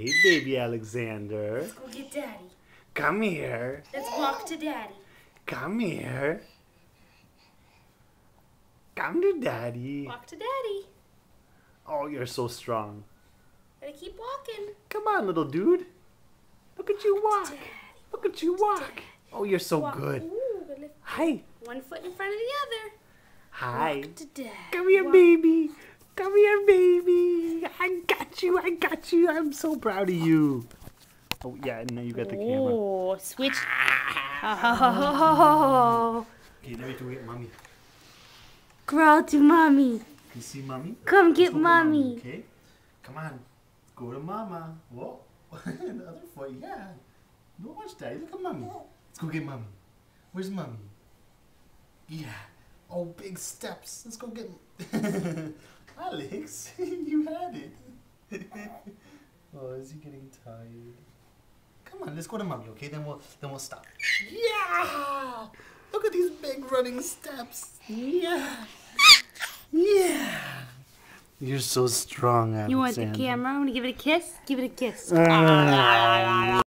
Hey, baby Alexander. Let's go get Daddy. Come here. Let's walk to Daddy. Come here. Come to Daddy. Walk to Daddy. Oh, you're so strong. Gotta keep walking. Come on, little dude. Look at you walk. Daddy. Look at you walk. Oh, you're so Walk. good. Ooh, gotta lift Hi. one foot in front of the other. Hi. Walk to Daddy. Come here, Walk. baby. Come here, baby. I got you. I got you. I'm so proud of you. Oh, yeah, and now you got the camera. Oh, switch. Oh. Okay, now we have to wait, Mommy. Crawl to Mommy. You see Mommy? Come Let's get go Mommy. Okay? Come on. Go to Mama. Whoa. The other foot, yeah. Don't watch Daddy. Look at Mommy. Let's go get Mommy. Where's Mommy? Yeah. Oh, big steps. Let's go get Alex, you had it. Oh, is he getting tired? Come on, let's go to Mommy, okay? Then we'll stop. Yeah! Look at these big running steps. Yeah. Yeah. You're so strong, Alexander. You want the camera? I'm gonna give it a kiss? Give it a kiss.